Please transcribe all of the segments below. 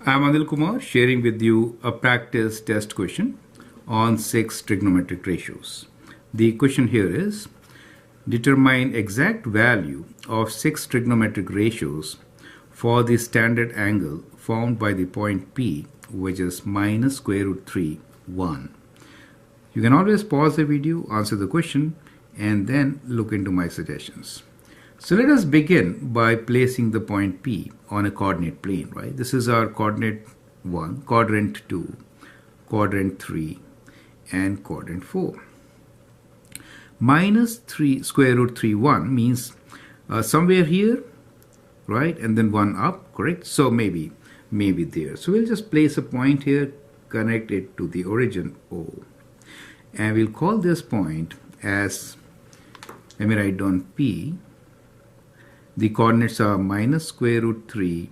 I'm Anil Kumar sharing with you a practice test question on 6 trigonometric ratios. The question here is determine exact value of 6 trigonometric ratios for the standard angle formed by the point P, which is minus square root 3, 1. You can always pause the video, answer the question, and then look into my suggestions. So let us begin by placing the point P on a coordinate plane, right? This is our coordinate 1, quadrant 2, quadrant 3, and quadrant 4. Minus 3 square root 3, 1 means somewhere here, right? And then 1 up, correct? So maybe there. So we'll just place a point here, connect it to the origin O. And we'll call this point as, let me write down P. The coordinates are minus square root 3,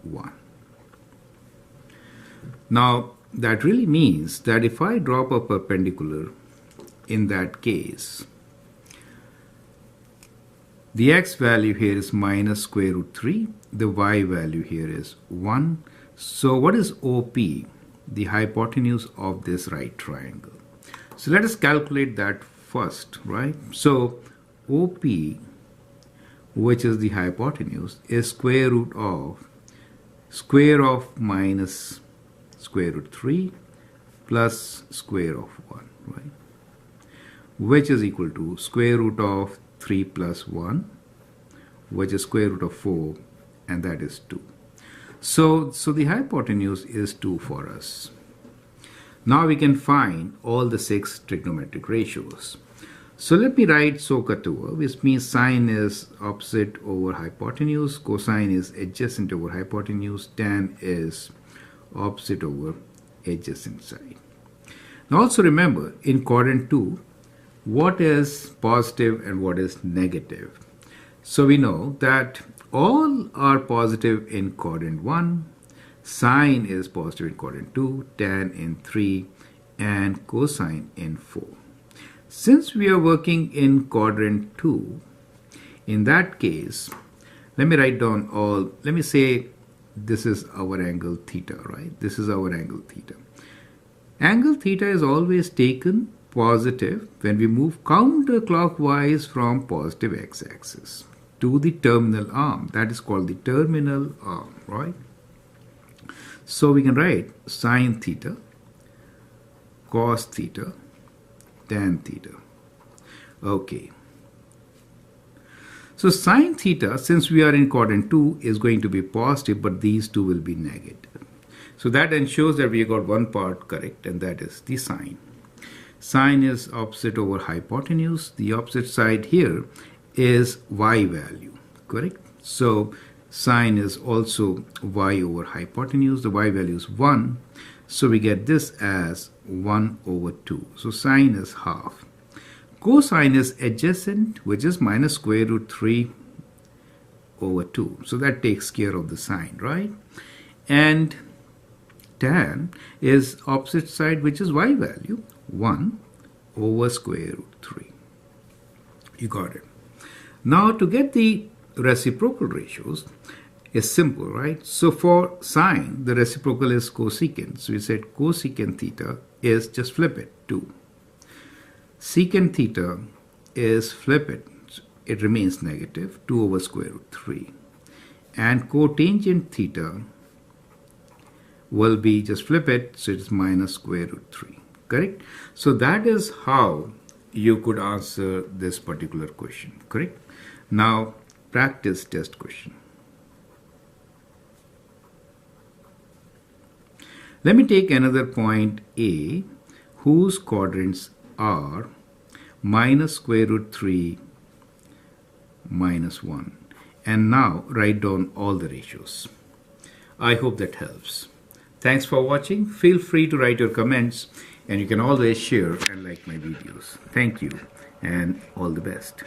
1. Now, that really means that if I drop a perpendicular in that case, the x value here is minus square root 3. The y value here is 1. So what is OP? The hypotenuse of this right triangle. So let us calculate that first, right? So OP, which is the hypotenuse, is square of minus square root 3 plus square of 1, right? Which is equal to square root of 3 plus 1, which is square root of 4, and that is 2. So the hypotenuse is 2 for us. Now we can find all the 6 trigonometric ratios. So let me write SOHCAHTOA, which means sine is opposite over hypotenuse, cosine is adjacent over hypotenuse, tan is opposite over adjacent side. Now also remember, in quadrant 2, what is positive and what is negative? So we know that all are positive in quadrant 1, sine is positive in quadrant 2, tan in 3, and cosine in 4. Since we are working in quadrant 2, in that case, let me write down all, let me say this is our angle theta, right? This is our angle theta. Angle theta is always taken positive when we move counterclockwise from positive x-axis to the terminal arm. That is called the terminal arm, right? So we can write sine theta, cos theta, tan theta. Okay. So sine theta, since we are in quadrant 2, is going to be positive, but these two will be negative. So that ensures that we got one part correct, and that is the sine. Sine is opposite over hypotenuse. The opposite side here is y value, correct? So sine is also y over hypotenuse. The y value is 1. So we get this as 1 over 2. So sine is half. Cosine is adjacent, which is minus square root 3 over 2. So that takes care of the sine, right? And tan is opposite side, which is y value, 1 over square root 3. You got it. Now to get the reciprocal ratios is simple, right? So for sine, the reciprocal is cosecant. So we said cosecant theta is, just flip it, 2. Secant theta is, flip it, it remains negative, 2 over square root 3. And cotangent theta will be, just flip it, so it's minus square root 3, correct? So that is how you could answer this particular question, correct? Now, practice test question. Let me take another point A, whose quadrants are minus square root 3, minus 1. And now write down all the ratios. I hope that helps. Thanks for watching. Feel free to write your comments, and you can always share and like my videos. Thank you, and all the best.